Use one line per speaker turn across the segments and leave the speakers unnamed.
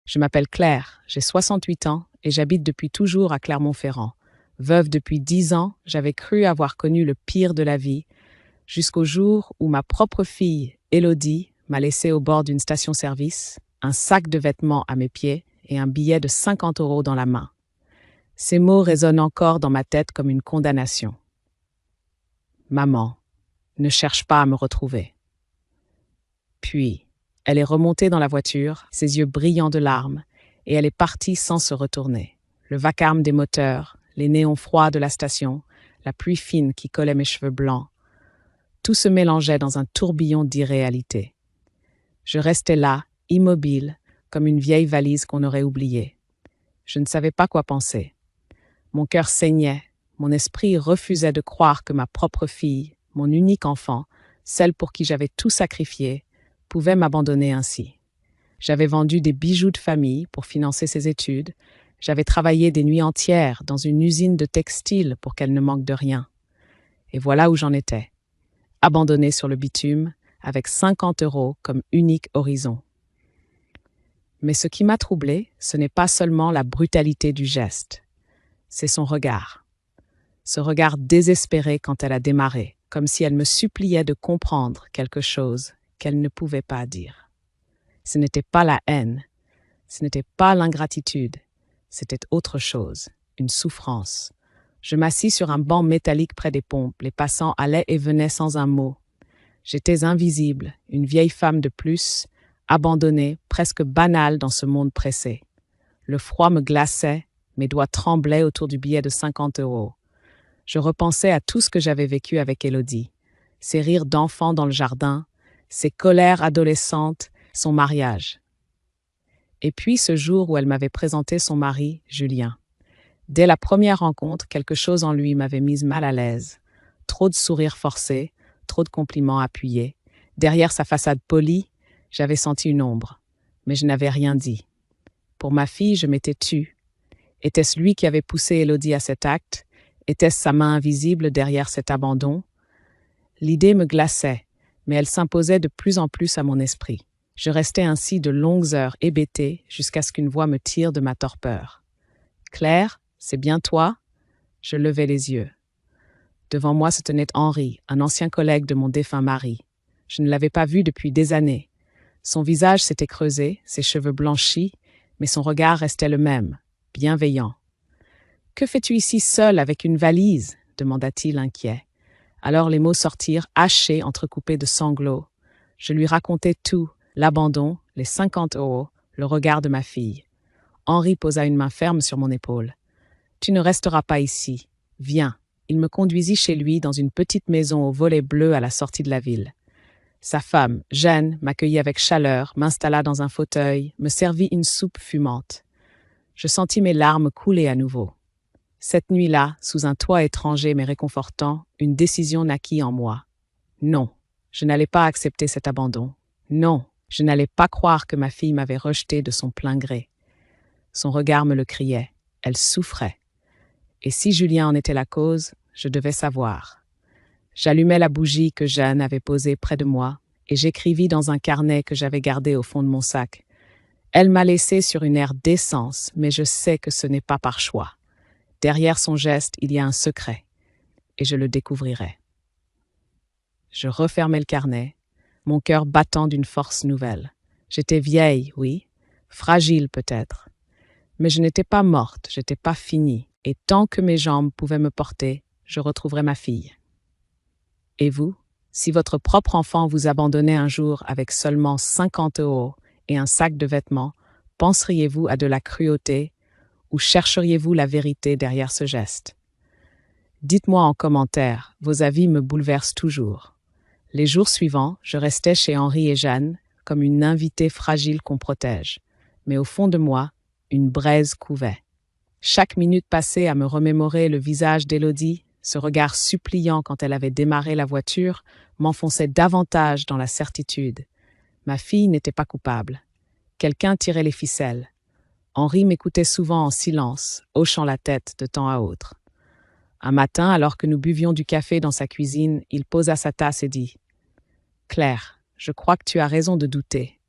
Je m'appelle Claire, j'ai 68 ans et j'habite depuis toujours à Clermont-Ferrand. Veuve depuis 10 ans, j'avais cru avoir connu le pire de la vie, jusqu'au jour où ma propre fille, Élodie, m'a laissée au bord d'une station-service, un sac de vêtements à mes pieds et un billet de 50 € dans la main. Ces mots résonnent encore dans ma tête comme une condamnation. Maman, ne cherche pas à me retrouver. Puis, elle est remontée dans la voiture, ses yeux brillants de larmes, et elle est partie sans se retourner. Le vacarme des moteurs, les néons froids de la station, la pluie fine qui collait mes cheveux blancs, tout se mélangeait dans un tourbillon d'irréalité. Je restais là, immobile, comme une vieille valise qu'on aurait oubliée. Je ne savais pas quoi penser. Mon cœur saignait, mon esprit refusait de croire que ma propre fille, mon unique enfant, celle pour qui j'avais tout sacrifié, pouvait m'abandonner ainsi. J'avais vendu des bijoux de famille pour financer ses études, j'avais travaillé des nuits entières dans une usine de textile pour qu'elle ne manque de rien. Et voilà où j'en étais, abandonnée sur le bitume, avec 50 € comme unique horizon. Mais ce qui m'a troublée, ce n'est pas seulement la brutalité du geste, c'est son regard. Ce regard désespéré quand elle a démarré, comme si elle me suppliait de comprendre quelque chose qu'elle ne pouvait pas dire. Ce n'était pas la haine, ce n'était pas l'ingratitude, c'était autre chose, une souffrance. Je m'assis sur un banc métallique près des pompes, les passants allaient et venaient sans un mot. J'étais invisible, une vieille femme de plus, abandonnée, presque banale dans ce monde pressé. Le froid me glaçait, mes doigts tremblaient autour du billet de 50 €. Je repensais à tout ce que j'avais vécu avec Élodie, ses rires d'enfant dans le jardin, ses colères adolescentes, son mariage. Et puis ce jour où elle m'avait présenté son mari, Julien. Dès la première rencontre, quelque chose en lui m'avait mise mal à l'aise. Trop de sourires forcés, trop de compliments appuyés. Derrière sa façade polie, j'avais senti une ombre, mais je n'avais rien dit. Pour ma fille, je m'étais tue. Était-ce lui qui avait poussé Élodie à cet acte? Était-ce sa main invisible derrière cet abandon? L'idée me glaçait, mais elle s'imposait de plus en plus à mon esprit. Je restais ainsi de longues heures hébétée jusqu'à ce qu'une voix me tire de ma torpeur. « Claire, c'est bien toi ?» Je levai les yeux. Devant moi se tenait Henri, un ancien collègue de mon défunt mari. Je ne l'avais pas vu depuis des années. Son visage s'était creusé, ses cheveux blanchis, mais son regard restait le même, bienveillant. « Que fais-tu ici seule avec une valise ?» demanda-t-il inquiet. Alors les mots sortirent, hachés, entrecoupés de sanglots. Je lui racontai tout, l'abandon, les 50 €, le regard de ma fille. Henri posa une main ferme sur mon épaule. « Tu ne resteras pas ici. Viens. » Il me conduisit chez lui dans une petite maison aux volets bleus à la sortie de la ville. Sa femme, Jeanne, m'accueillit avec chaleur, m'installa dans un fauteuil, me servit une soupe fumante. Je sentis mes larmes couler à nouveau. Cette nuit-là, sous un toit étranger mais réconfortant, une décision naquit en moi. Non, je n'allais pas accepter cet abandon. Non, je n'allais pas croire que ma fille m'avait rejetée de son plein gré. Son regard me le criait. Elle souffrait. Et si Julien en était la cause, je devais savoir. J'allumai la bougie que Jeanne avait posée près de moi et j'écrivis dans un carnet que j'avais gardé au fond de mon sac. Elle m'a laissé sur une aire d'essence, mais je sais que ce n'est pas par choix. Derrière son geste, il y a un secret, et je le découvrirai. Je refermai le carnet, mon cœur battant d'une force nouvelle. J'étais vieille, oui, fragile peut-être, mais je n'étais pas morte, je n'étais pas finie, et tant que mes jambes pouvaient me porter, je retrouverais ma fille. Et vous, si votre propre enfant vous abandonnait un jour avec seulement 50 € et un sac de vêtements, penseriez-vous à de la cruauté ou chercheriez-vous la vérité derrière ce geste? Dites-moi en commentaire, vos avis me bouleversent toujours. Les jours suivants, je restais chez Henri et Jeanne, comme une invitée fragile qu'on protège. Mais au fond de moi, une braise couvait. Chaque minute passée à me remémorer le visage d'Élodie, ce regard suppliant quand elle avait démarré la voiture, m'enfonçait davantage dans la certitude. Ma fille n'était pas coupable. Quelqu'un tirait les ficelles. Henri m'écoutait souvent en silence, hochant la tête de temps à autre. Un matin, alors que nous buvions du café dans sa cuisine, il posa sa tasse et dit « Claire, je crois que tu as raison de douter. »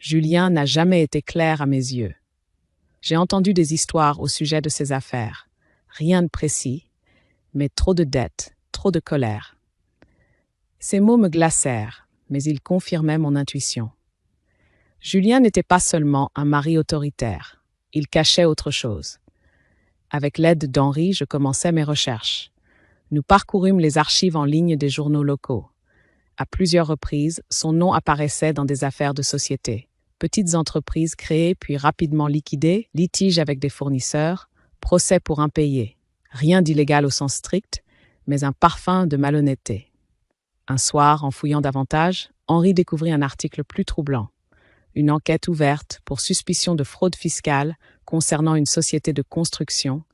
Julien n'a jamais été clair à mes yeux. J'ai entendu des histoires au sujet de ses affaires. Rien de précis, mais trop de dettes, trop de colère. Ces mots me glacèrent, mais ils confirmaient mon intuition. Julien n'était pas seulement un mari autoritaire, il cachait autre chose. Avec l'aide d'Henri, je commençai mes recherches. Nous parcourûmes les archives en ligne des journaux locaux. À plusieurs reprises, son nom apparaissait dans des affaires de société. Petites entreprises créées puis rapidement liquidées, litiges avec des fournisseurs, procès pour impayés. Rien d'illégal au sens strict, mais un parfum de malhonnêteté. Un soir, en fouillant davantage, Henri découvrit un article plus troublant. Une enquête ouverte pour suspicion de fraude fiscale concernant une société de construction,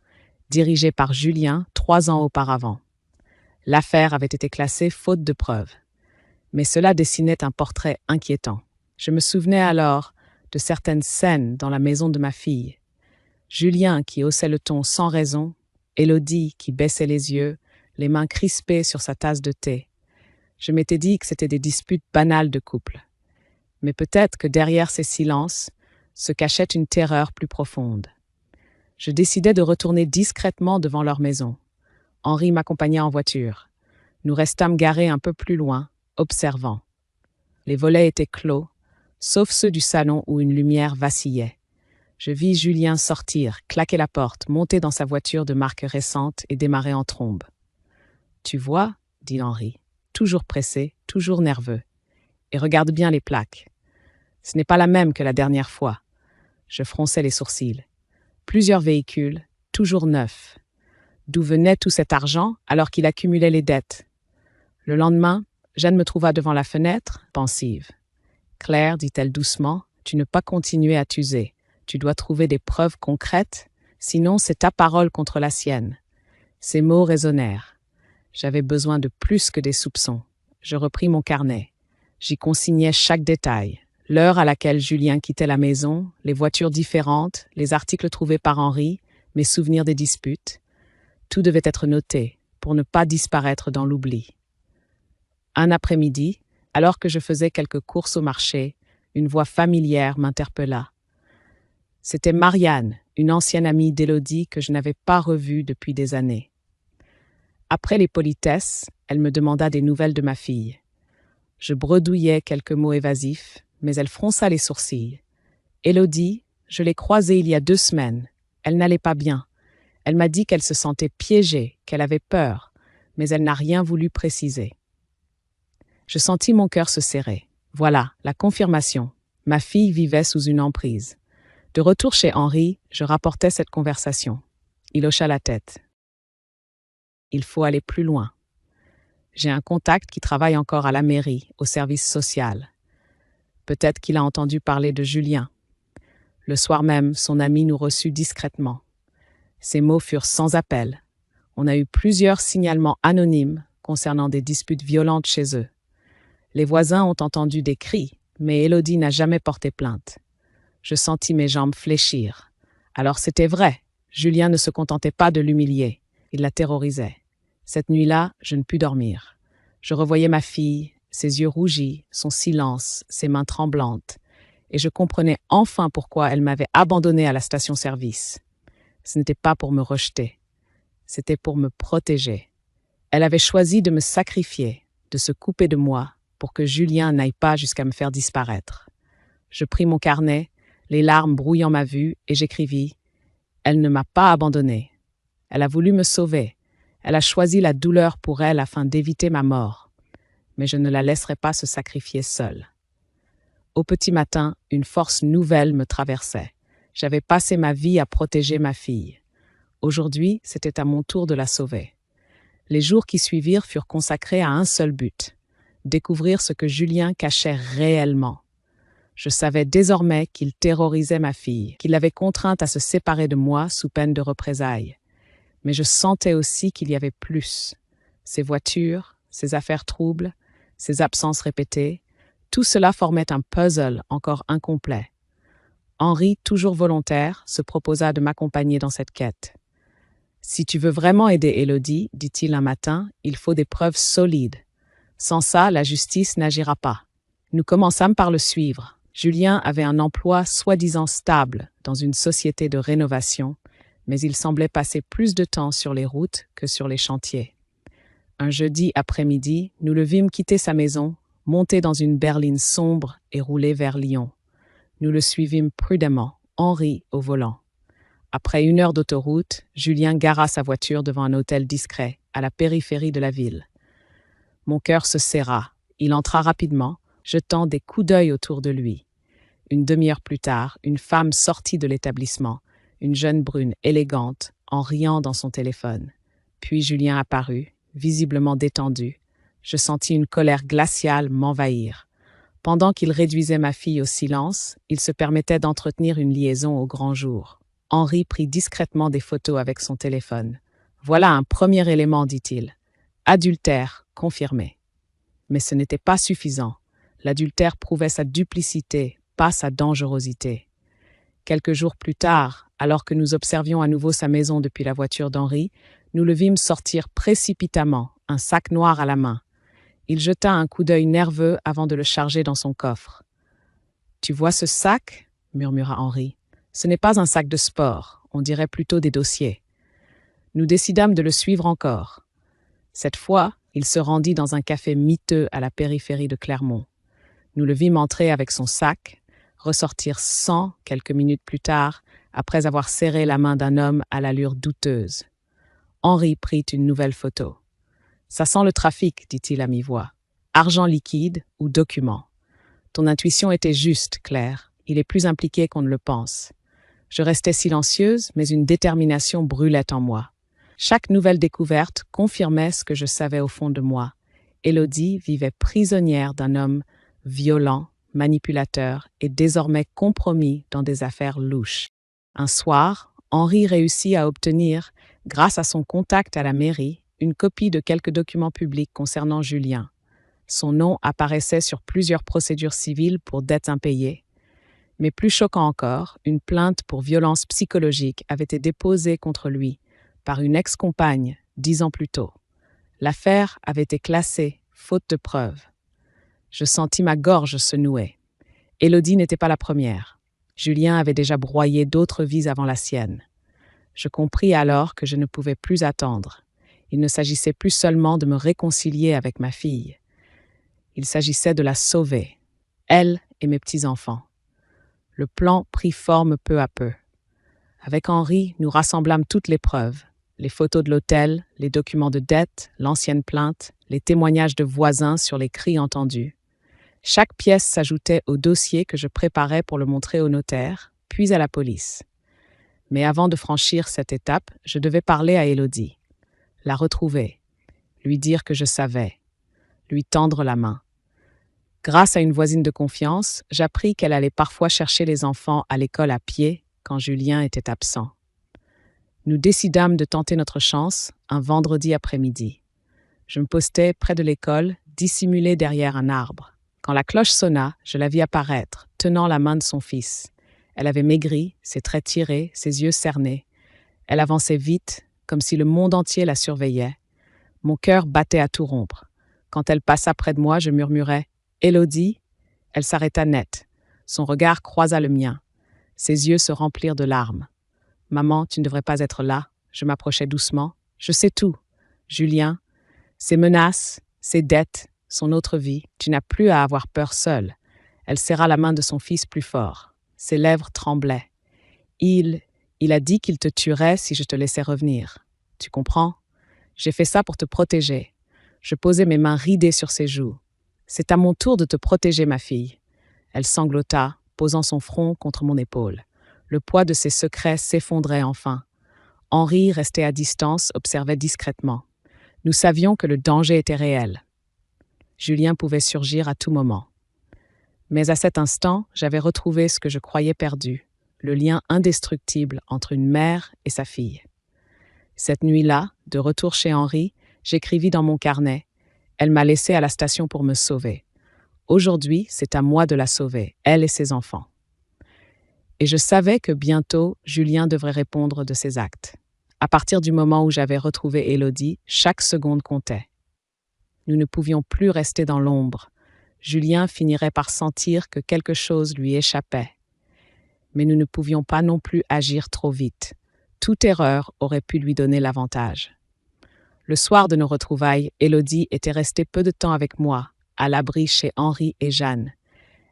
dirigée par Julien 3 ans auparavant. L'affaire avait été classée faute de preuves. Mais cela dessinait un portrait inquiétant. Je me souvenais alors de certaines scènes dans la maison de ma fille. Julien qui haussait le ton sans raison, Élodie qui baissait les yeux, les mains crispées sur sa tasse de thé. Je m'étais dit que c'était des disputes banales de couple. Mais peut-être que derrière ces silences se cachait une terreur plus profonde. Je décidai de retourner discrètement devant leur maison. Henri m'accompagna en voiture. Nous restâmes garés un peu plus loin, observant. Les volets étaient clos, sauf ceux du salon où une lumière vacillait. Je vis Julien sortir, claquer la porte, monter dans sa voiture de marque récente et démarrer en trombe. « Tu vois, » dit Henri, toujours pressé, toujours nerveux. « Et regarde bien les plaques. Ce n'est pas la même que la dernière fois. » Je fronçai les sourcils. Plusieurs véhicules, toujours neufs. D'où venait tout cet argent alors qu'il accumulait les dettes? Le lendemain, Jeanne me trouva devant la fenêtre, pensive. « Claire, dit-elle doucement, tu ne peux pas continuer à t'user. Tu dois trouver des preuves concrètes, sinon c'est ta parole contre la sienne. » Ces mots résonnèrent. J'avais besoin de plus que des soupçons. Je repris mon carnet. J'y consignais chaque détail. L'heure à laquelle Julien quittait la maison, les voitures différentes, les articles trouvés par Henri, mes souvenirs des disputes. Tout devait être noté pour ne pas disparaître dans l'oubli. Un après-midi, alors que je faisais quelques courses au marché, une voix familière m'interpella. C'était Marianne, une ancienne amie d'Élodie que je n'avais pas revue depuis des années. Après les politesses, elle me demanda des nouvelles de ma fille. Je bredouillais quelques mots évasifs, mais elle fronça les sourcils. « Élodie, je l'ai croisée il y a 2 semaines. Elle n'allait pas bien. Elle m'a dit qu'elle se sentait piégée, qu'elle avait peur, mais elle n'a rien voulu préciser. » Je sentis mon cœur se serrer. Voilà, la confirmation. Ma fille vivait sous une emprise. De retour chez Henri, je rapportais cette conversation. Il hocha la tête. Il faut aller plus loin. J'ai un contact qui travaille encore à la mairie, au service social. Peut-être qu'il a entendu parler de Julien. Le soir même, son ami nous reçut discrètement. Ses mots furent sans appel. On a eu plusieurs signalements anonymes concernant des disputes violentes chez eux. Les voisins ont entendu des cris, mais Élodie n'a jamais porté plainte. Je sentis mes jambes fléchir. Alors c'était vrai, Julien ne se contentait pas de l'humilier, il la terrorisait. Cette nuit-là, je ne pus dormir. Je revoyais ma fille, ses yeux rougis, son silence, ses mains tremblantes, et je comprenais enfin pourquoi elle m'avait abandonnée à la station-service. Ce n'était pas pour me rejeter, c'était pour me protéger. Elle avait choisi de me sacrifier, de se couper de moi, pour que Julien n'aille pas jusqu'à me faire disparaître. Je pris mon carnet, les larmes brouillant ma vue, et j'écrivis « Elle ne m'a pas abandonnée. Elle a voulu me sauver. Elle a choisi la douleur pour elle afin d'éviter ma mort. Mais je ne la laisserai pas se sacrifier seule. » Au petit matin, une force nouvelle me traversait. J'avais passé ma vie à protéger ma fille. Aujourd'hui, c'était à mon tour de la sauver. Les jours qui suivirent furent consacrés à un seul but, découvrir ce que Julien cachait réellement. Je savais désormais qu'il terrorisait ma fille, qu'il l'avait contrainte à se séparer de moi sous peine de représailles. Mais je sentais aussi qu'il y avait plus. Ses voitures, ses affaires troubles, ses absences répétées, tout cela formait un puzzle encore incomplet. Henri, toujours volontaire, se proposa de m'accompagner dans cette quête. « Si tu veux vraiment aider Élodie, dit-il un matin, il faut des preuves solides. Sans ça, la justice n'agira pas. » Nous commençâmes par le suivre. Julien avait un emploi soi-disant stable dans une société de rénovation, mais il semblait passer plus de temps sur les routes que sur les chantiers. Un jeudi après-midi, nous le vîmes quitter sa maison, monter dans une berline sombre et rouler vers Lyon. Nous le suivîmes prudemment, Henri au volant. Après 1 heure d'autoroute, Julien gara sa voiture devant un hôtel discret, à la périphérie de la ville. Mon cœur se serra. Il entra rapidement, jetant des coups d'œil autour de lui. 1/2 heure plus tard, une femme sortit de l'établissement, une jeune brune élégante, en riant dans son téléphone. Puis Julien apparut, visiblement détendu. Je sentis une colère glaciale m'envahir. Pendant qu'il réduisait ma fille au silence, il se permettait d'entretenir une liaison au grand jour. Henri prit discrètement des photos avec son téléphone. « Voilà un premier élément, dit-il. Adultère, confirmé. » Mais ce n'était pas suffisant. L'adultère prouvait sa duplicité, pas sa dangerosité. Quelques jours plus tard, alors que nous observions à nouveau sa maison depuis la voiture d'Henri, nous le vîmes sortir précipitamment, un sac noir à la main. Il jeta un coup d'œil nerveux avant de le charger dans son coffre. « Tu vois ce sac ?» murmura Henri. « Ce n'est pas un sac de sport, on dirait plutôt des dossiers. » Nous décidâmes de le suivre encore. Cette fois, il se rendit dans un café miteux à la périphérie de Clermont. Nous le vîmes entrer avec son sac, ressortir sans quelques minutes plus tard, après avoir serré la main d'un homme à l'allure douteuse. Henri prit une nouvelle photo. « Ça sent le trafic, dit-il à mi-voix. Argent liquide ou document. Ton intuition était juste, Claire. Il est plus impliqué qu'on ne le pense. » Je restais silencieuse, mais une détermination brûlait en moi. Chaque nouvelle découverte confirmait ce que je savais au fond de moi. Élodie vivait prisonnière d'un homme violent, manipulateur et désormais compromis dans des affaires louches. Un soir, Henri réussit à obtenir, grâce à son contact à la mairie, une copie de quelques documents publics concernant Julien. Son nom apparaissait sur plusieurs procédures civiles pour dettes impayées. Mais plus choquant encore, une plainte pour violence psychologique avait été déposée contre lui par une ex-compagne 10 ans plus tôt. L'affaire avait été classée, faute de preuves. Je sentis ma gorge se nouer. Élodie n'était pas la première. Julien avait déjà broyé d'autres vies avant la sienne. Je compris alors que je ne pouvais plus attendre. Il ne s'agissait plus seulement de me réconcilier avec ma fille. Il s'agissait de la sauver, elle et mes petits-enfants. Le plan prit forme peu à peu. Avec Henri, nous rassemblâmes toutes les preuves. Les photos de l'hôtel, les documents de dette, l'ancienne plainte, les témoignages de voisins sur les cris entendus. Chaque pièce s'ajoutait au dossier que je préparais pour le montrer au notaire, puis à la police. Mais avant de franchir cette étape, je devais parler à Élodie, la retrouver, lui dire que je savais, lui tendre la main. Grâce à une voisine de confiance, j'appris qu'elle allait parfois chercher les enfants à l'école à pied quand Julien était absent. Nous décidâmes de tenter notre chance un vendredi après-midi. Je me postais près de l'école, dissimulée derrière un arbre. Quand la cloche sonna, je la vis apparaître, tenant la main de son fils. Elle avait maigri, ses traits tirés, ses yeux cernés. Elle avançait vite, comme si le monde entier la surveillait. Mon cœur battait à tout rompre. Quand elle passa près de moi, je murmurai « Élodie ?» Elle s'arrêta net. Son regard croisa le mien. Ses yeux se remplirent de larmes. « Maman, tu ne devrais pas être là. » Je m'approchais doucement. « Je sais tout. Julien, ses menaces, ses dettes, son autre vie. Tu n'as plus à avoir peur seule. » Elle serra la main de son fils plus fort. Ses lèvres tremblaient. « Il a dit qu'il te tuerait si je te laissais revenir. Tu comprends? J'ai fait ça pour te protéger. » Je posai mes mains ridées sur ses joues. « C'est à mon tour de te protéger, ma fille. » Elle sanglota, posant son front contre mon épaule. Le poids de ses secrets s'effondrait enfin. Henri, resté à distance, observait discrètement. Nous savions que le danger était réel. Julien pouvait surgir à tout moment. Mais à cet instant, j'avais retrouvé ce que je croyais perdu, le lien indestructible entre une mère et sa fille. Cette nuit-là, de retour chez Henri, j'écrivis dans mon carnet « Elle m'a laissé à la station pour me sauver. Aujourd'hui, c'est à moi de la sauver, elle et ses enfants. » Et je savais que bientôt, Julien devrait répondre de ses actes. À partir du moment où j'avais retrouvé Élodie, chaque seconde comptait. Nous ne pouvions plus rester dans l'ombre. Julien finirait par sentir que quelque chose lui échappait. Mais nous ne pouvions pas non plus agir trop vite. Toute erreur aurait pu lui donner l'avantage. Le soir de nos retrouvailles, Élodie était restée peu de temps avec moi, à l'abri chez Henri et Jeanne.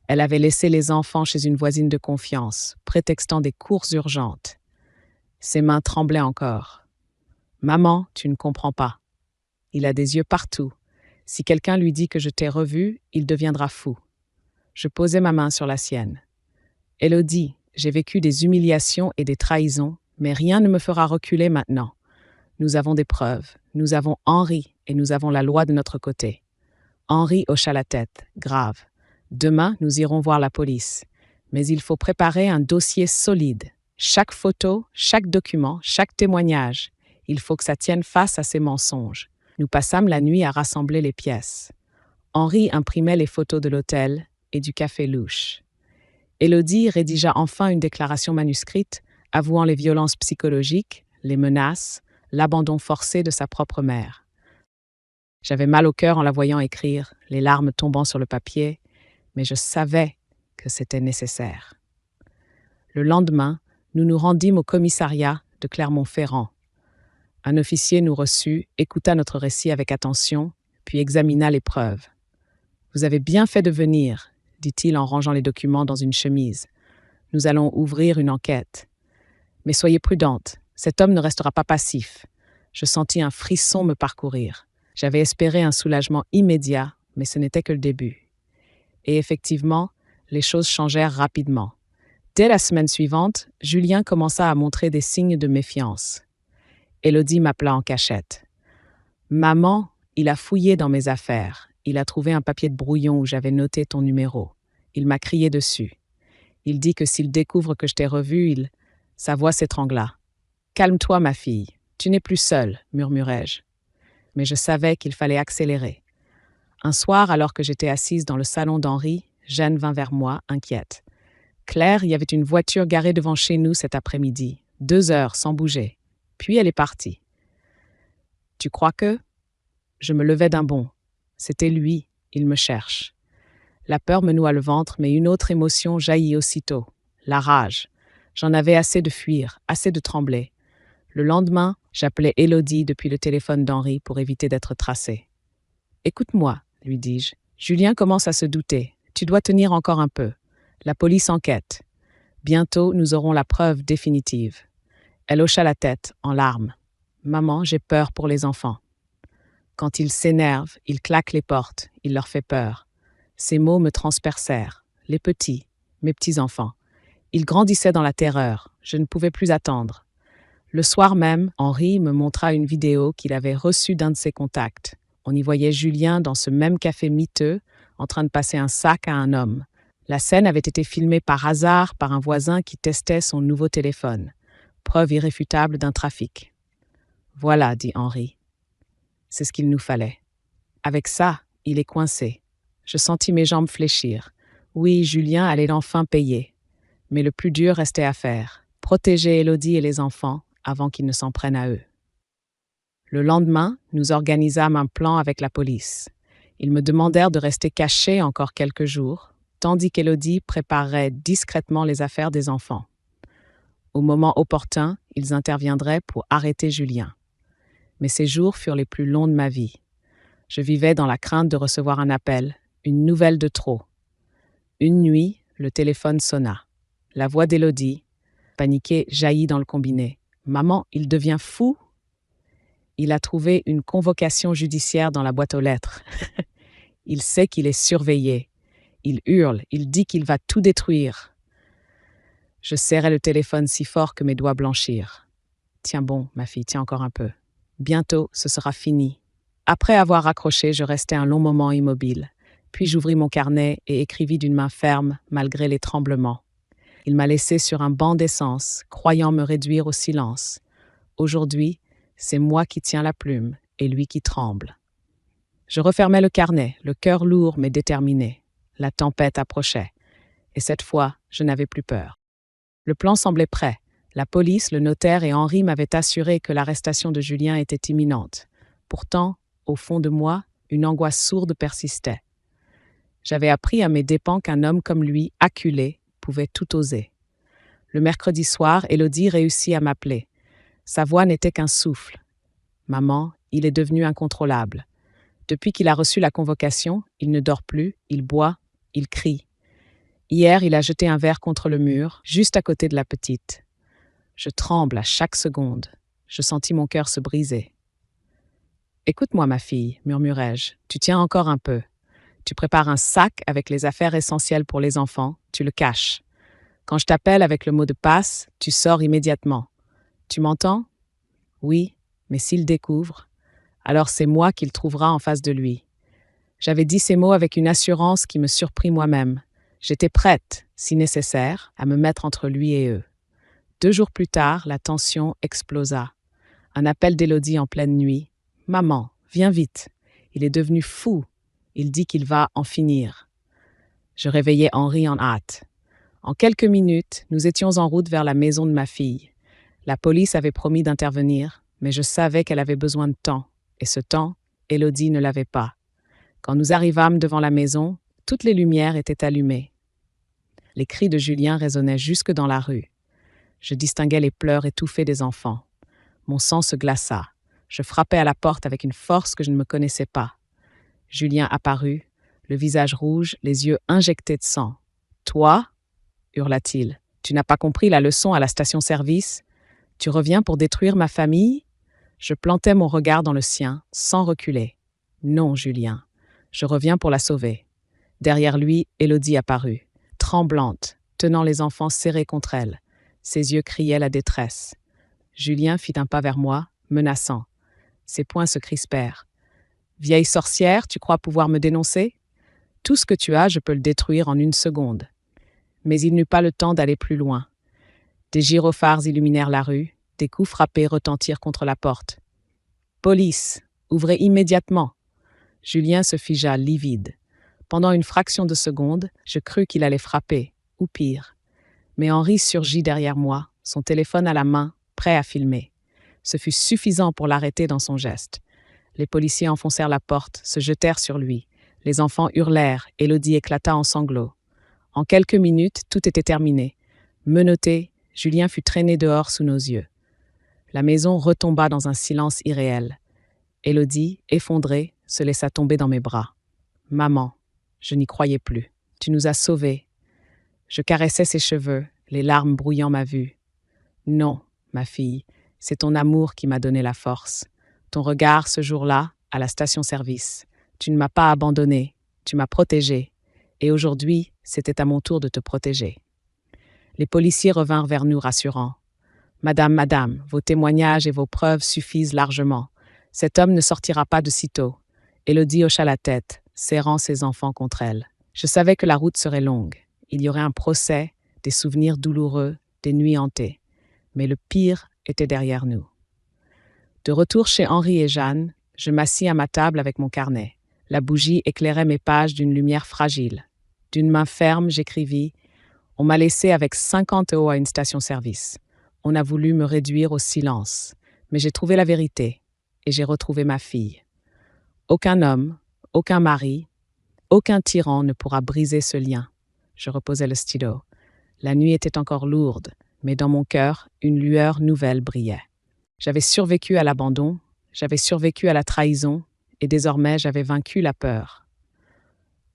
Elle avait laissé les enfants chez une voisine de confiance, prétextant des courses urgentes. Ses mains tremblaient encore. « Maman, tu ne comprends pas. Il a des yeux partout. Si quelqu'un lui dit que je t'ai revu, il deviendra fou. » Je posai ma main sur la sienne. « Élodie, j'ai vécu des humiliations et des trahisons, mais rien ne me fera reculer maintenant. Nous avons des preuves, nous avons Henri et nous avons la loi de notre côté. » Henri hocha la tête, grave. « Demain, nous irons voir la police. Mais il faut préparer un dossier solide. Chaque photo, chaque document, chaque témoignage. Il faut que ça tienne face à ces mensonges. » Nous passâmes la nuit à rassembler les pièces. Henri imprimait les photos de l'hôtel et du café louche. Élodie rédigea enfin une déclaration manuscrite avouant les violences psychologiques, les menaces, l'abandon forcé de sa propre mère. J'avais mal au cœur en la voyant écrire, les larmes tombant sur le papier, mais je savais que c'était nécessaire. Le lendemain, nous nous rendîmes au commissariat de Clermont-Ferrand. Un officier nous reçut, écouta notre récit avec attention, puis examina les preuves. « Vous avez bien fait de venir, » dit-il en rangeant les documents dans une chemise. « Nous allons ouvrir une enquête. Mais soyez prudente, cet homme ne restera pas passif. » Je sentis un frisson me parcourir. J'avais espéré un soulagement immédiat, mais ce n'était que le début. Et effectivement, les choses changèrent rapidement. Dès la semaine suivante, Julien commença à montrer des signes de méfiance. Élodie m'appela en cachette. « Maman, il a fouillé dans mes affaires. Il a trouvé un papier de brouillon où j'avais noté ton numéro. Il m'a crié dessus. Il dit que s'il découvre que je t'ai revu, Sa voix s'étrangla. « Calme-toi, ma fille. Tu n'es plus seule, » murmurai-je. Mais je savais qu'il fallait accélérer. Un soir, alors que j'étais assise dans le salon d'Henri, Jeanne vint vers moi, inquiète. « Claire, il y avait une voiture garée devant chez nous cet après-midi. 2 heures, sans bouger. Puis elle est partie. »« Tu crois que ?» Je me levai d'un bond. C'était lui, il me cherche. La peur me noua le ventre, mais une autre émotion jaillit aussitôt. La rage. J'en avais assez de fuir, assez de trembler. Le lendemain, j'appelai Élodie depuis le téléphone d'Henri pour éviter d'être tracée. « Écoute-moi, » lui dis-je. « Julien commence à se douter. Tu dois tenir encore un peu. La police enquête. Bientôt, nous aurons la preuve définitive. » Elle hocha la tête, en larmes. « Maman, j'ai peur pour les enfants. » Quand il s'énerve, il claque les portes, il leur fait peur. Ces mots me transpercèrent. Les petits, mes petits-enfants. Ils grandissaient dans la terreur. Je ne pouvais plus attendre. Le soir même, Henri me montra une vidéo qu'il avait reçue d'un de ses contacts. On y voyait Julien dans ce même café miteux, en train de passer un sac à un homme. La scène avait été filmée par hasard par un voisin qui testait son nouveau téléphone. Preuve irréfutable d'un trafic. « Voilà, » dit Henri. C'est ce qu'il nous fallait. Avec ça, il est coincé. Je sentis mes jambes fléchir. Oui, Julien allait enfin payer. Mais le plus dur restait à faire. Protéger Élodie et les enfants avant qu'ils ne s'en prennent à eux. Le lendemain, nous organisâmes un plan avec la police. Ils me demandèrent de rester caché encore quelques jours, tandis qu'Élodie préparerait discrètement les affaires des enfants. Au moment opportun, ils interviendraient pour arrêter Julien. Mais ces jours furent les plus longs de ma vie. Je vivais dans la crainte de recevoir un appel, une nouvelle de trop. Une nuit, le téléphone sonna. La voix d'Élodie, paniquée, jaillit dans le combiné. « Maman, il devient fou ?» Il a trouvé une convocation judiciaire dans la boîte aux lettres. Il sait qu'il est surveillé. Il hurle, il dit qu'il va tout détruire. Je serrai le téléphone si fort que mes doigts blanchirent. « Tiens bon, ma fille, tiens encore un peu. Bientôt, ce sera fini. » Après avoir raccroché, je restai un long moment immobile. Puis j'ouvris mon carnet et écrivis d'une main ferme, malgré les tremblements. Il m'a laissé sur un banc d'essence, croyant me réduire au silence. Aujourd'hui, c'est moi qui tiens la plume et lui qui tremble. Je refermai le carnet, le cœur lourd mais déterminé. La tempête approchait. Et cette fois, je n'avais plus peur. Le plan semblait prêt. La police, le notaire et Henri m'avaient assuré que l'arrestation de Julien était imminente. Pourtant, au fond de moi, une angoisse sourde persistait. J'avais appris à mes dépens qu'un homme comme lui, acculé, pouvait tout oser. Le mercredi soir, Élodie réussit à m'appeler. Sa voix n'était qu'un souffle. « Maman, il est devenu incontrôlable. Depuis qu'il a reçu la convocation, il ne dort plus, il boit, il crie. Hier, il a jeté un verre contre le mur, juste à côté de la petite. Je tremble à chaque seconde. Je sentis mon cœur se briser. « Écoute-moi, ma fille, murmurai-je, tu tiens encore un peu. Tu prépares un sac avec les affaires essentielles pour les enfants, tu le caches. Quand je t'appelle avec le mot de passe, tu sors immédiatement. Tu m'entends? Oui, mais s'il découvre, alors c'est moi qu'il trouvera en face de lui. » J'avais dit ces mots avec une assurance qui me surprit moi-même. J'étais prête, si nécessaire, à me mettre entre lui et eux. 2 jours plus tard, la tension explosa. Un appel d'Élodie en pleine nuit. « Maman, viens vite. Il est devenu fou. Il dit qu'il va en finir. » Je réveillai Henri en hâte. En quelques minutes, nous étions en route vers la maison de ma fille. La police avait promis d'intervenir, mais je savais qu'elle avait besoin de temps, et ce temps, Élodie ne l'avait pas. Quand nous arrivâmes devant la maison, toutes les lumières étaient allumées. Les cris de Julien résonnaient jusque dans la rue. Je distinguais les pleurs étouffés des enfants. Mon sang se glaça. Je frappai à la porte avec une force que je ne me connaissais pas. Julien apparut, le visage rouge, les yeux injectés de sang. « Toi » hurla-t-il. « Tu n'as pas compris la leçon à la station-service? Tu reviens pour détruire ma famille ?» Je plantai mon regard dans le sien, sans reculer. « Non, Julien. Je reviens pour la sauver. » Derrière lui, Élodie apparut, tremblante, tenant les enfants serrés contre elle. Ses yeux criaient la détresse. Julien fit un pas vers moi, menaçant. Ses poings se crispèrent. « Vieille sorcière, tu crois pouvoir me dénoncer? Tout ce que tu as, je peux le détruire en 1 seconde. » Mais il n'eut pas le temps d'aller plus loin. Des gyrophares illuminèrent la rue, des coups frappés retentirent contre la porte. « Police, ouvrez immédiatement !» Julien se figea livide. Pendant une fraction de seconde, je crus qu'il allait frapper, ou pire. Mais Henri surgit derrière moi, son téléphone à la main, prêt à filmer. Ce fut suffisant pour l'arrêter dans son geste. Les policiers enfoncèrent la porte, se jetèrent sur lui. Les enfants hurlèrent, Élodie éclata en sanglots. En quelques minutes, tout était terminé. Menotté, Julien fut traîné dehors sous nos yeux. La maison retomba dans un silence irréel. Élodie, effondrée, se laissa tomber dans mes bras. « Maman, je n'y croyais plus. Tu nous as sauvés. » Je caressais ses cheveux, les larmes brouillant ma vue. « Non, ma fille, c'est ton amour qui m'a donné la force. Ton regard ce jour-là, à la station-service. Tu ne m'as pas abandonnée, tu m'as protégée. Et aujourd'hui, c'était à mon tour de te protéger. » Les policiers revinrent vers nous rassurants. « Madame, vos témoignages et vos preuves suffisent largement. Cet homme ne sortira pas de sitôt. » Élodie hocha la tête, serrant ses enfants contre elle. Je savais que la route serait longue. Il y aurait un procès, des souvenirs douloureux, des nuits hantées. Mais le pire était derrière nous. De retour chez Henri et Jeanne, je m'assis à ma table avec mon carnet. La bougie éclairait mes pages d'une lumière fragile. D'une main ferme, j'écrivis « On m'a laissé avec 50 € à une station-service. On a voulu me réduire au silence. Mais j'ai trouvé la vérité et j'ai retrouvé ma fille. Aucun homme, aucun mari, aucun tyran ne pourra briser ce lien. » Je reposai le stylo. La nuit était encore lourde, mais dans mon cœur, une lueur nouvelle brillait. J'avais survécu à l'abandon, j'avais survécu à la trahison, et désormais j'avais vaincu la peur.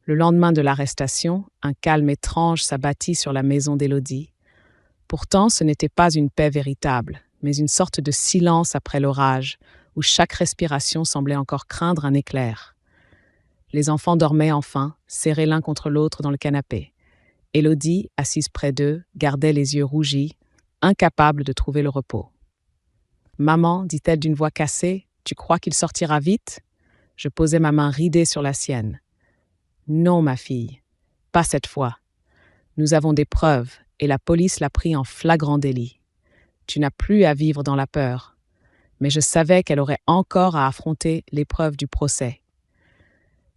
Le lendemain de l'arrestation, un calme étrange s'abattit sur la maison d'Élodie. Pourtant, ce n'était pas une paix véritable, mais une sorte de silence après l'orage, où chaque respiration semblait encore craindre un éclair. Les enfants dormaient enfin, serrés l'un contre l'autre dans le canapé. Élodie, assise près d'eux, gardait les yeux rougis, incapable de trouver le repos. « Maman, dit-elle d'une voix cassée, tu crois qu'il sortira vite ?» Je posai ma main ridée sur la sienne. « Non, ma fille, pas cette fois. Nous avons des preuves et la police l'a pris en flagrant délit. Tu n'as plus à vivre dans la peur. » Mais je savais qu'elle aurait encore à affronter l'épreuve du procès.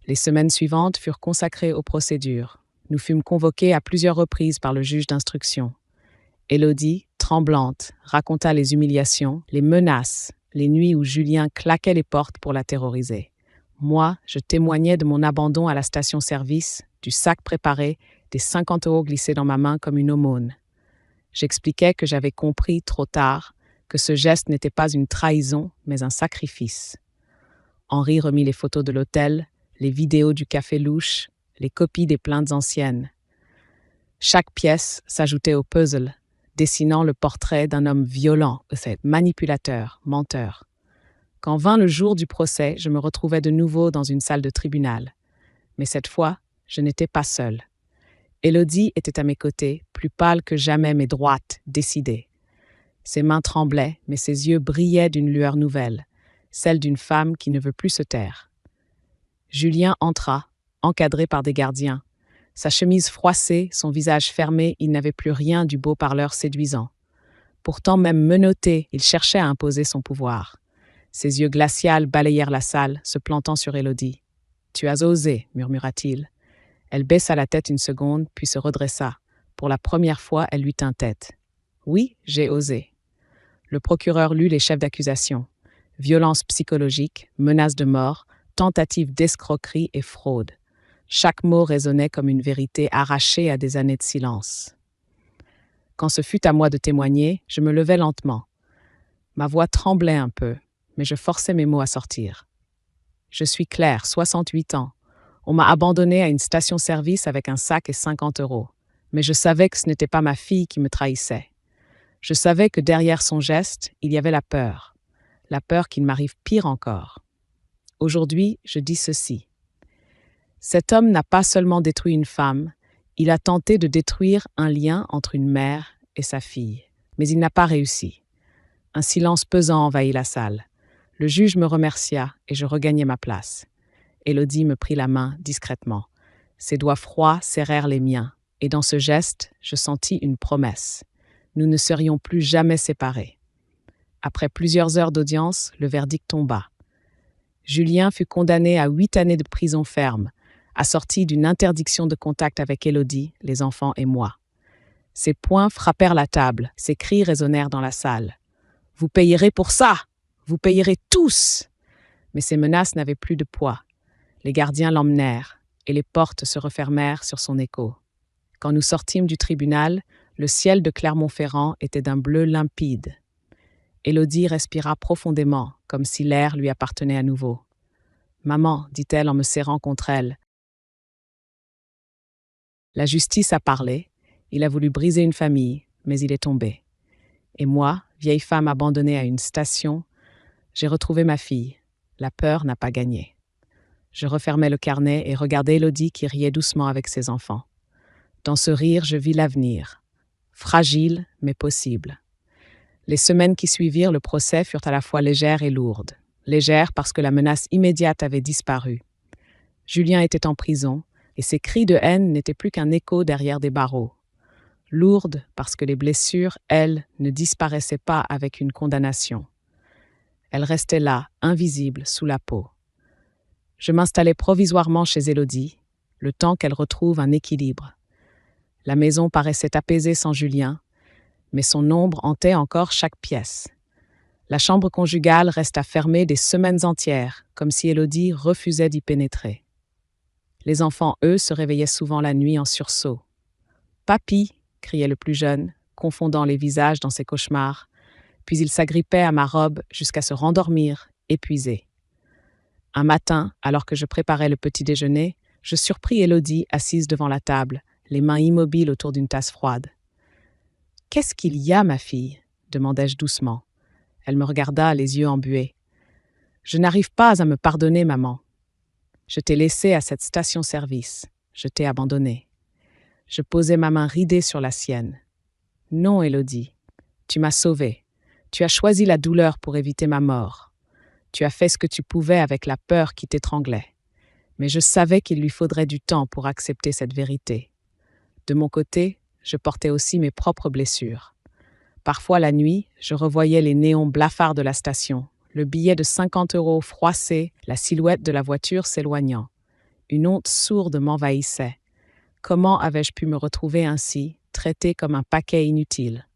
Les semaines suivantes furent consacrées aux procédures. Nous fûmes convoqués à plusieurs reprises par le juge d'instruction. Élodie, tremblante, raconta les humiliations, les menaces, les nuits où Julien claquait les portes pour la terroriser. Moi, je témoignais de mon abandon à la station-service, du sac préparé, des 50 € glissés dans ma main comme une aumône. J'expliquais que j'avais compris trop tard que ce geste n'était pas une trahison, mais un sacrifice. Henri remit les photos de l'hôtel, les vidéos du café louche, les copies des plaintes anciennes. Chaque pièce s'ajoutait au puzzle, dessinant le portrait d'un homme violent, manipulateur, menteur. Quand vint le jour du procès, je me retrouvais de nouveau dans une salle de tribunal. Mais cette fois, je n'étais pas seule. Élodie était à mes côtés, plus pâle que jamais mais droite, décidée. Ses mains tremblaient, mais ses yeux brillaient d'une lueur nouvelle, celle d'une femme qui ne veut plus se taire. Julien entra, encadré par des gardiens. Sa chemise froissée, son visage fermé, il n'avait plus rien du beau parleur séduisant. Pourtant, même menotté, il cherchait à imposer son pouvoir. Ses yeux glacials balayèrent la salle, se plantant sur Élodie. « Tu as osé », murmura-t-il. Elle baissa la tête une seconde, puis se redressa. Pour la première fois, elle lui tint tête. « Oui, j'ai osé. » Le procureur lut les chefs d'accusation. Violence psychologique, menace de mort, tentative d'escroquerie et fraude. Chaque mot résonnait comme une vérité arrachée à des années de silence. Quand ce fut à moi de témoigner, je me levai lentement. Ma voix tremblait un peu, mais je forçais mes mots à sortir. Je suis Claire, 68 ans. On m'a abandonnée à une station-service avec un sac et 50 €. Mais je savais que ce n'était pas ma fille qui me trahissait. Je savais que derrière son geste, il y avait la peur. La peur qu'il m'arrive pire encore. Aujourd'hui, je dis ceci. Cet homme n'a pas seulement détruit une femme, il a tenté de détruire un lien entre une mère et sa fille. Mais il n'a pas réussi. Un silence pesant envahit la salle. Le juge me remercia et je regagnai ma place. Élodie me prit la main discrètement. Ses doigts froids serrèrent les miens, et dans ce geste, je sentis une promesse. Nous ne serions plus jamais séparés. Après plusieurs heures d'audience, le verdict tomba. Julien fut condamné à 8 années de prison ferme, assorti d'une interdiction de contact avec Élodie, les enfants et moi. Ses poings frappèrent la table, ses cris résonnèrent dans la salle. « Vous payerez pour ça! Vous payerez tous !» Mais ces menaces n'avaient plus de poids. Les gardiens l'emmenèrent, et les portes se refermèrent sur son écho. Quand nous sortîmes du tribunal, le ciel de Clermont-Ferrand était d'un bleu limpide. Élodie respira profondément, comme si l'air lui appartenait à nouveau. « Maman, dit-elle en me serrant contre elle. La justice a parlé, il a voulu briser une famille, mais il est tombé. Et moi, vieille femme abandonnée à une station, j'ai retrouvé ma fille. La peur n'a pas gagné. » Je refermai le carnet et regardai Élodie qui riait doucement avec ses enfants. Dans ce rire, je vis l'avenir. Fragile, mais possible. Les semaines qui suivirent le procès furent à la fois légères et lourdes. Légères parce que la menace immédiate avait disparu. Julien était en prison, et ses cris de haine n'étaient plus qu'un écho derrière des barreaux. Lourdes parce que les blessures, elles, ne disparaissaient pas avec une condamnation. Elles restaient là, invisibles, sous la peau. Je m'installai provisoirement chez Élodie, le temps qu'elle retrouve un équilibre. La maison paraissait apaisée sans Julien, mais son ombre hantait encore chaque pièce. La chambre conjugale resta fermée des semaines entières, comme si Élodie refusait d'y pénétrer. Les enfants, eux, se réveillaient souvent la nuit en sursaut. « Papy !» criait le plus jeune, confondant les visages dans ses cauchemars, puis il s'agrippait à ma robe jusqu'à se rendormir, épuisé. Un matin, alors que je préparais le petit déjeuner, je surpris Élodie assise devant la table, les mains immobiles autour d'une tasse froide. « Qu'est-ce qu'il y a, ma fille ?» demandai-je doucement. Elle me regarda, les yeux embués. « Je n'arrive pas à me pardonner, maman. Je t'ai laissée à cette station-service. Je t'ai abandonnée. » Je posai ma main ridée sur la sienne. « Non, Élodie, tu m'as sauvée. Tu as choisi la douleur pour éviter ma mort. Tu as fait ce que tu pouvais avec la peur qui t'étranglait. Mais je savais qu'il lui faudrait du temps pour accepter cette vérité. De mon côté, je portais aussi mes propres blessures. Parfois la nuit, je revoyais les néons blafards de la station, le billet de 50 € froissé, la silhouette de la voiture s'éloignant. Une honte sourde m'envahissait. Comment avais-je pu me retrouver ainsi, traité comme un paquet inutile?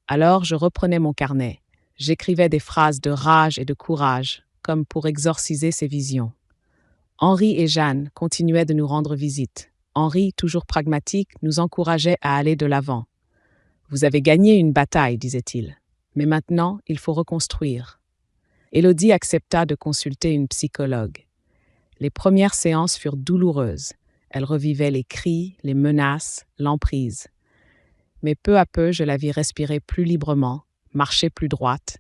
Alors je reprenais mon carnet. J'écrivais des phrases de rage et de courage, comme pour exorciser ces visions. Henri et Jeanne continuaient de nous rendre visite. Henri, toujours pragmatique, nous encourageait à aller de l'avant. Vous avez gagné une bataille, disait-il. Mais maintenant, il faut reconstruire. Élodie accepta de consulter une psychologue. Les premières séances furent douloureuses. Elle revivait les cris, les menaces, l'emprise. Mais peu à peu, je la vis respirer plus librement, marcher plus droite.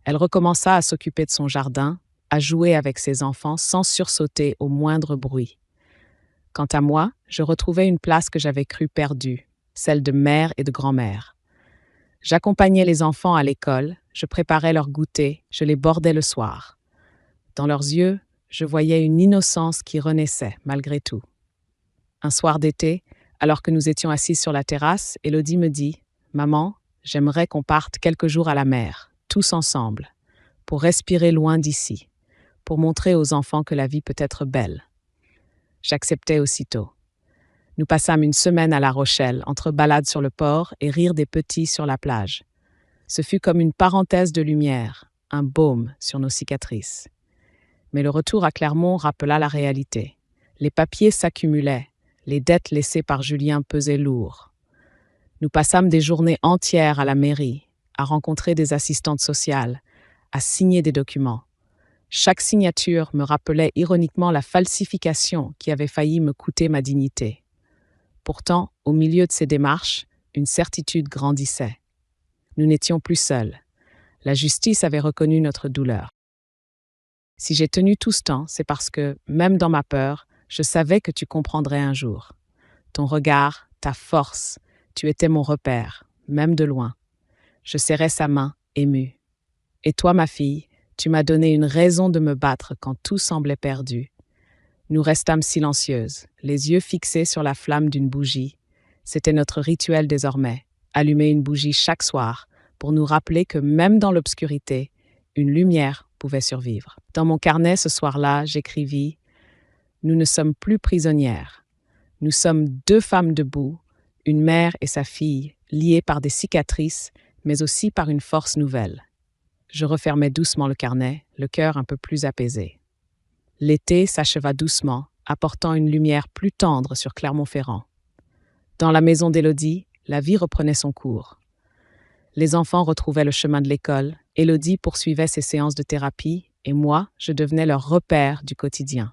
Elle recommença à s'occuper de son jardin, à jouer avec ses enfants sans sursauter au moindre bruit. Quant à moi, je retrouvais une place que j'avais cru perdue, celle de mère et de grand-mère. J'accompagnais les enfants à l'école, je préparais leur goûter, je les bordais le soir. Dans leurs yeux, je voyais une innocence qui renaissait malgré tout. Un soir d'été, alors que nous étions assis sur la terrasse, Élodie me dit « Maman, j'aimerais qu'on parte quelques jours à la mer, tous ensemble, pour respirer loin d'ici, pour montrer aux enfants que la vie peut être belle. » J'acceptai aussitôt. Nous passâmes une semaine à La Rochelle, entre balades sur le port et rire des petits sur la plage. Ce fut comme une parenthèse de lumière, un baume sur nos cicatrices. Mais le retour à Clermont rappela la réalité. Les papiers s'accumulaient, les dettes laissées par Julien pesaient lourd. Nous passâmes des journées entières à la mairie, à rencontrer des assistantes sociales, à signer des documents. Chaque signature me rappelait ironiquement la falsification qui avait failli me coûter ma dignité. Pourtant, au milieu de ces démarches, une certitude grandissait. Nous n'étions plus seuls. La justice avait reconnu notre douleur. Si j'ai tenu tout ce temps, c'est parce que, même dans ma peur, je savais que tu comprendrais un jour. Ton regard, ta force, tu étais mon repère, même de loin. Je serrais sa main, émue. Et toi, ma fille, tu m'as donné une raison de me battre quand tout semblait perdu. Nous restâmes silencieuses, les yeux fixés sur la flamme d'une bougie. C'était notre rituel désormais, allumer une bougie chaque soir pour nous rappeler que même dans l'obscurité, une lumière pouvait survivre. Dans mon carnet ce soir-là, j'écrivis « Nous ne sommes plus prisonnières. Nous sommes deux femmes debout, une mère et sa fille, liées par des cicatrices, mais aussi par une force nouvelle. » Je refermais doucement le carnet, le cœur un peu plus apaisé. L'été s'acheva doucement, apportant une lumière plus tendre sur Clermont-Ferrand. Dans la maison d'Élodie, la vie reprenait son cours. Les enfants retrouvaient le chemin de l'école, Élodie poursuivait ses séances de thérapie, et moi, je devenais leur repère du quotidien.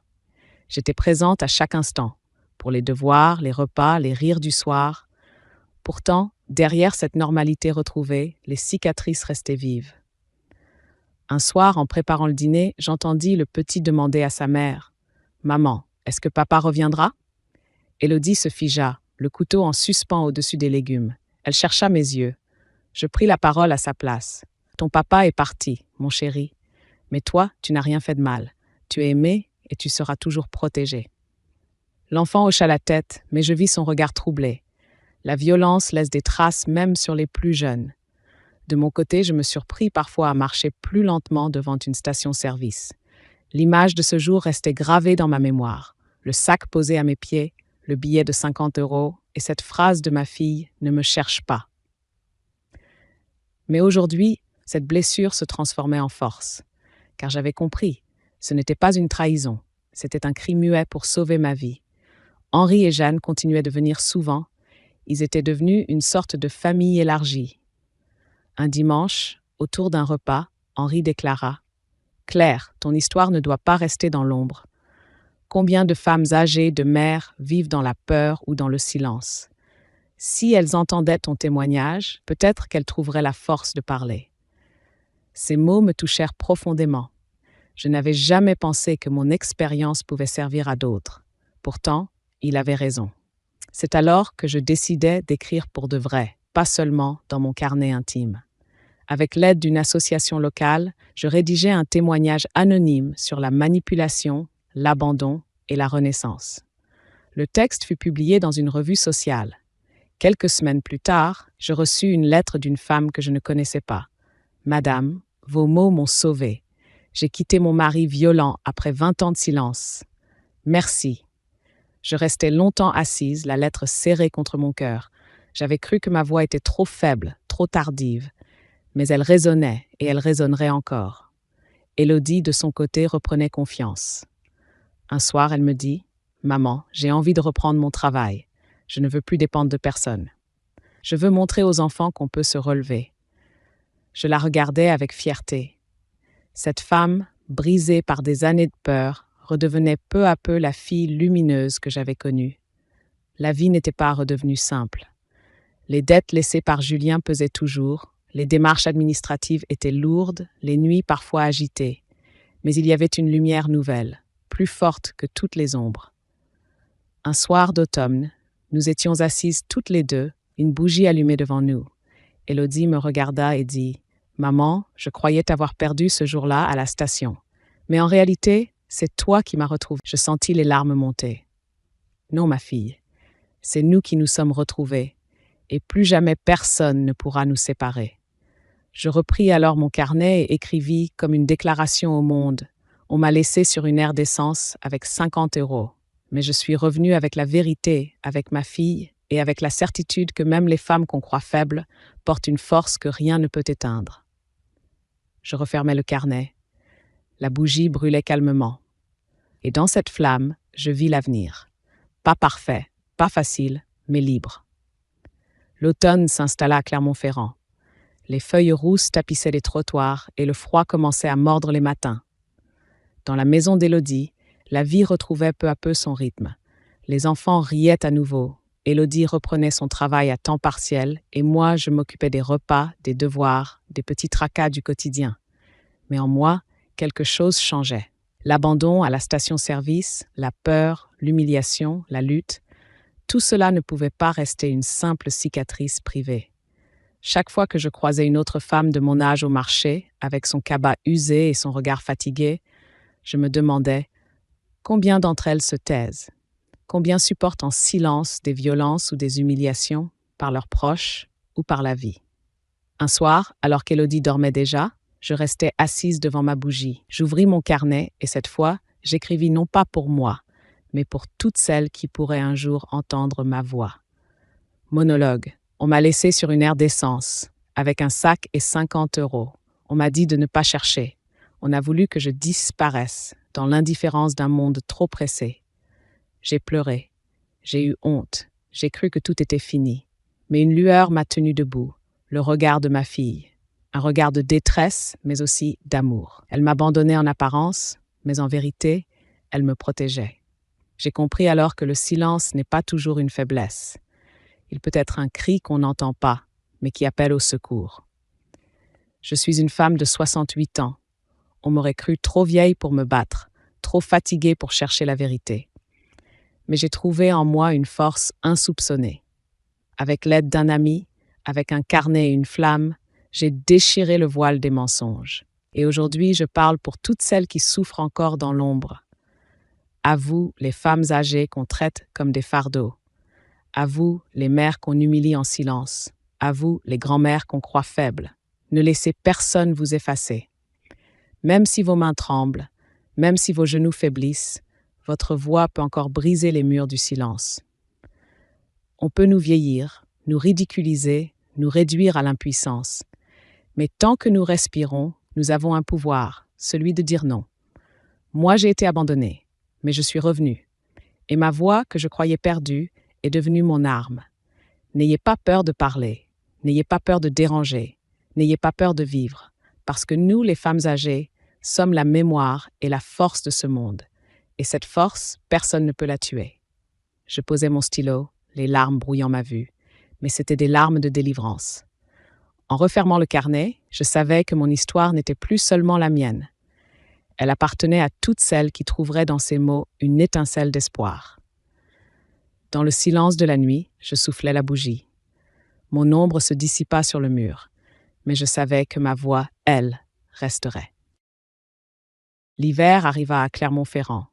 J'étais présente à chaque instant, pour les devoirs, les repas, les rires du soir. Pourtant, derrière cette normalité retrouvée, les cicatrices restaient vives. Un soir, en préparant le dîner, j'entendis le petit demander à sa mère « Maman, est-ce que papa reviendra ?» Élodie se figea, le couteau en suspens au-dessus des légumes. Elle chercha mes yeux. Je pris la parole à sa place. « Ton papa est parti, mon chéri. Mais toi, tu n'as rien fait de mal. Tu es aimé et tu seras toujours protégé. » L'enfant hocha la tête, mais je vis son regard troublé. La violence laisse des traces même sur les plus jeunes. De mon côté, je me surpris parfois à marcher plus lentement devant une station-service. L'image de ce jour restait gravée dans ma mémoire. Le sac posé à mes pieds, le billet de 50 € et cette phrase de ma fille « Ne me cherche pas ». Mais aujourd'hui, cette blessure se transformait en force. Car j'avais compris, ce n'était pas une trahison, c'était un cri muet pour sauver ma vie. Henri et Jeanne continuaient de venir souvent. Ils étaient devenus une sorte de famille élargie. Un dimanche, autour d'un repas, Henri déclara « Claire, ton histoire ne doit pas rester dans l'ombre. Combien de femmes âgées, de mères, vivent dans la peur ou dans le silence? Si elles entendaient ton témoignage, peut-être qu'elles trouveraient la force de parler. » Ces mots me touchèrent profondément. Je n'avais jamais pensé que mon expérience pouvait servir à d'autres. Pourtant, il avait raison. C'est alors que je décidai d'écrire pour de vrai, pas seulement dans mon carnet intime. Avec l'aide d'une association locale, je rédigeai un témoignage anonyme sur la manipulation, l'abandon et la renaissance. Le texte fut publié dans une revue sociale. Quelques semaines plus tard, je reçus une lettre d'une femme que je ne connaissais pas. « Madame, vos mots m'ont sauvée. J'ai quitté mon mari violent après 20 ans de silence. Merci. » Je restai longtemps assise, la lettre serrée contre mon cœur. J'avais cru que ma voix était trop faible, trop tardive. Mais elle résonnait et elle résonnerait encore. Élodie, de son côté, reprenait confiance. Un soir, elle me dit « Maman, j'ai envie de reprendre mon travail. Je ne veux plus dépendre de personne. Je veux montrer aux enfants qu'on peut se relever. » Je la regardais avec fierté. Cette femme, brisée par des années de peur, redevenait peu à peu la fille lumineuse que j'avais connue. La vie n'était pas redevenue simple. Les dettes laissées par Julien pesaient toujours, les démarches administratives étaient lourdes, les nuits parfois agitées. Mais il y avait une lumière nouvelle, plus forte que toutes les ombres. Un soir d'automne, nous étions assises toutes les deux, une bougie allumée devant nous. Élodie me regarda et dit « Maman, je croyais t'avoir perdue ce jour-là à la station. Mais en réalité, c'est toi qui m'as retrouvée. » Je sentis les larmes monter. « Non, ma fille, c'est nous qui nous sommes retrouvés, et plus jamais personne ne pourra nous séparer. » Je repris alors mon carnet et écrivis comme une déclaration au monde. On m'a laissé sur une aire d'essence avec 50 €. Mais je suis revenue avec la vérité, avec ma fille, et avec la certitude que même les femmes qu'on croit faibles portent une force que rien ne peut éteindre. Je refermais le carnet. La bougie brûlait calmement. Et dans cette flamme, je vis l'avenir. Pas parfait, pas facile, mais libre. L'automne s'installa à Clermont-Ferrand. Les feuilles rousses tapissaient les trottoirs et le froid commençait à mordre les matins. Dans la maison d'Élodie, la vie retrouvait peu à peu son rythme. Les enfants riaient à nouveau. Élodie reprenait son travail à temps partiel et moi, je m'occupais des repas, des devoirs, des petits tracas du quotidien. Mais en moi, quelque chose changeait. L'abandon à la station-service, la peur, l'humiliation, la lutte, tout cela ne pouvait pas rester une simple cicatrice privée. Chaque fois que je croisais une autre femme de mon âge au marché, avec son cabas usé et son regard fatigué, je me demandais combien d'entre elles se taisent, combien supportent en silence des violences ou des humiliations par leurs proches ou par la vie. Un soir, alors qu'Élodie dormait déjà, je restais assise devant ma bougie. J'ouvris mon carnet et cette fois, j'écrivis non pas pour moi, mais pour toutes celles qui pourraient un jour entendre ma voix. Monologue. On m'a laissé sur une aire d'essence, avec un sac et 50 €. On m'a dit de ne pas chercher. On a voulu que je disparaisse dans l'indifférence d'un monde trop pressé. J'ai pleuré. J'ai eu honte. J'ai cru que tout était fini. Mais une lueur m'a tenu debout, le regard de ma fille. Un regard de détresse, mais aussi d'amour. Elle m'abandonnait en apparence, mais en vérité, elle me protégeait. J'ai compris alors que le silence n'est pas toujours une faiblesse. Il peut être un cri qu'on n'entend pas, mais qui appelle au secours. Je suis une femme de 68 ans. On m'aurait cru trop vieille pour me battre, trop fatiguée pour chercher la vérité. Mais j'ai trouvé en moi une force insoupçonnée. Avec l'aide d'un ami, avec un carnet et une flamme, j'ai déchiré le voile des mensonges. Et aujourd'hui, je parle pour toutes celles qui souffrent encore dans l'ombre. À vous, les femmes âgées qu'on traite comme des fardeaux. À vous, les mères qu'on humilie en silence. À vous, les grands-mères qu'on croit faibles. Ne laissez personne vous effacer. Même si vos mains tremblent, même si vos genoux faiblissent, votre voix peut encore briser les murs du silence. On peut nous vieillir, nous ridiculiser, nous réduire à l'impuissance. Mais tant que nous respirons, nous avons un pouvoir, celui de dire non. Moi, j'ai été abandonnée, mais je suis revenue. Et ma voix, que je croyais perdue, est devenue mon arme. N'ayez pas peur de parler, n'ayez pas peur de déranger, n'ayez pas peur de vivre, parce que nous, les femmes âgées, sommes la mémoire et la force de ce monde. Et cette force, personne ne peut la tuer. Je posais mon stylo, les larmes brouillant ma vue, mais c'étaient des larmes de délivrance. En refermant le carnet, je savais que mon histoire n'était plus seulement la mienne. Elle appartenait à toutes celles qui trouveraient dans ces mots une étincelle d'espoir. Dans le silence de la nuit, je soufflais la bougie. Mon ombre se dissipa sur le mur, mais je savais que ma voix, elle, resterait. L'hiver arriva à Clermont-Ferrand.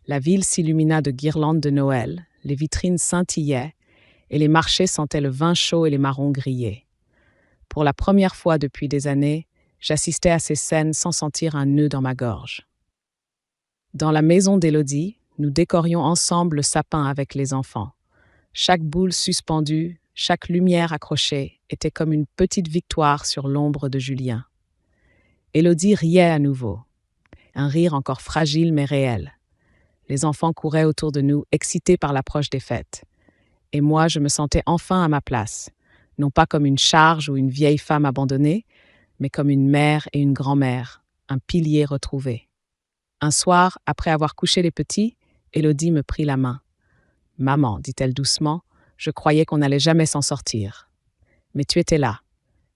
La ville s'illumina de guirlandes de Noël, les vitrines scintillaient et les marchés sentaient le vin chaud et les marrons grillés. Pour la première fois depuis des années, j'assistais à ces scènes sans sentir un nœud dans ma gorge. Dans la maison d'Élodie, nous décorions ensemble le sapin avec les enfants. Chaque boule suspendue, chaque lumière accrochée était comme une petite victoire sur l'ombre de Julien. Élodie riait à nouveau. Un rire encore fragile mais réel. Les enfants couraient autour de nous, excités par l'approche des fêtes. Et moi, je me sentais enfin à ma place, non pas comme une charge ou une vieille femme abandonnée, mais comme une mère et une grand-mère, un pilier retrouvé. Un soir, après avoir couché les petits, Élodie me prit la main. « Maman, dit-elle doucement, je croyais qu'on n'allait jamais s'en sortir. Mais tu étais là.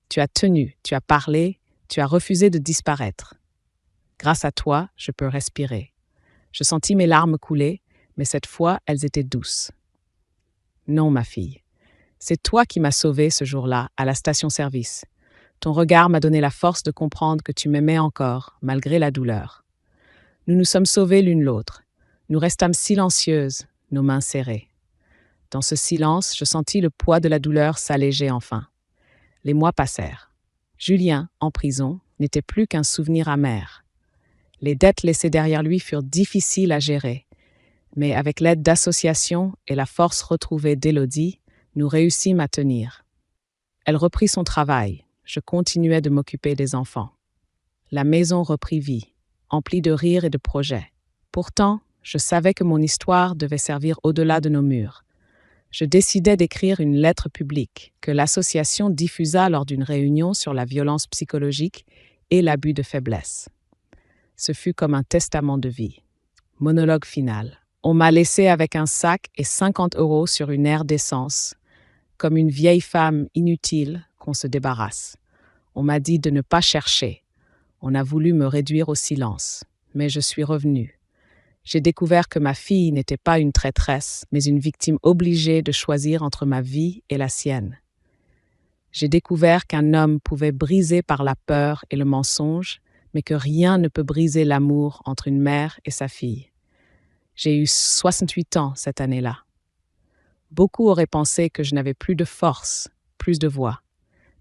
Tu as tenu, tu as parlé, tu as refusé de disparaître. Grâce à toi, je peux respirer. » Je sentis mes larmes couler, mais cette fois, elles étaient douces. « Non, ma fille. C'est toi qui m'as sauvée ce jour-là, à la station-service. Ton regard m'a donné la force de comprendre que tu m'aimais encore, malgré la douleur. Nous nous sommes sauvés l'une l'autre. Nous restâmes silencieuses, nos mains serrées. Dans ce silence, je sentis le poids de la douleur s'alléger enfin. Les mois passèrent. Julien, en prison, n'était plus qu'un souvenir amer. Les dettes laissées derrière lui furent difficiles à gérer, mais avec l'aide d'associations et la force retrouvée d'Élodie, nous réussîmes à tenir. Elle reprit son travail. Je continuais de m'occuper des enfants. La maison reprit vie, emplie de rires et de projets. Pourtant, je savais que mon histoire devait servir au-delà de nos murs. Je décidai d'écrire une lettre publique que l'association diffusa lors d'une réunion sur la violence psychologique et l'abus de faiblesse. Ce fut comme un testament de vie. Monologue final. On m'a laissé avec un sac et 50 € sur une aire d'essence, comme une vieille femme inutile qu'on se débarrasse. On m'a dit de ne pas chercher. On a voulu me réduire au silence, mais je suis revenue. J'ai découvert que ma fille n'était pas une traîtresse, mais une victime obligée de choisir entre ma vie et la sienne. J'ai découvert qu'un homme pouvait briser par la peur et le mensonge, mais que rien ne peut briser l'amour entre une mère et sa fille. J'ai eu 68 ans cette année-là. Beaucoup auraient pensé que je n'avais plus de force, plus de voix.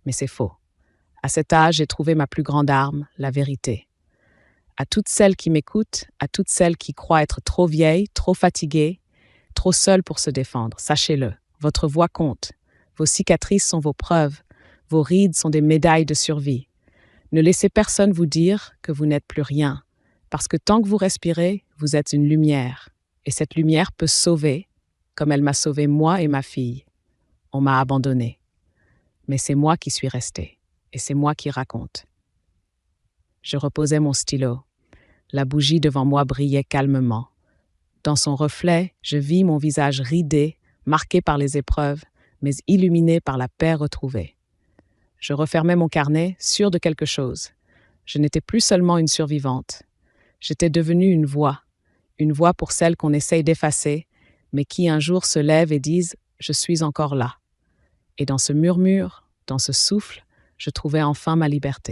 Mais c'est faux. À cet âge, j'ai trouvé ma plus grande arme, la vérité. À toutes celles qui m'écoutent, à toutes celles qui croient être trop vieilles, trop fatiguées, trop seules pour se défendre, sachez-le, votre voix compte. Vos cicatrices sont vos preuves, vos rides sont des médailles de survie. Ne laissez personne vous dire que vous n'êtes plus rien, parce que tant que vous respirez, vous êtes une lumière. Et cette lumière peut sauver, comme elle m'a sauvé moi et ma fille. On m'a abandonnée. Mais c'est moi qui suis restée, et c'est moi qui raconte. Je reposais mon stylo. La bougie devant moi brillait calmement. Dans son reflet, je vis mon visage ridé, marqué par les épreuves, mais illuminé par la paix retrouvée. Je refermais mon carnet, sûre de quelque chose. Je n'étais plus seulement une survivante. J'étais devenue une voix pour celles qu'on essaye d'effacer, mais qui un jour se lèvent et disent « Je suis encore là ». Et dans ce murmure, dans ce souffle, je trouvais enfin ma liberté.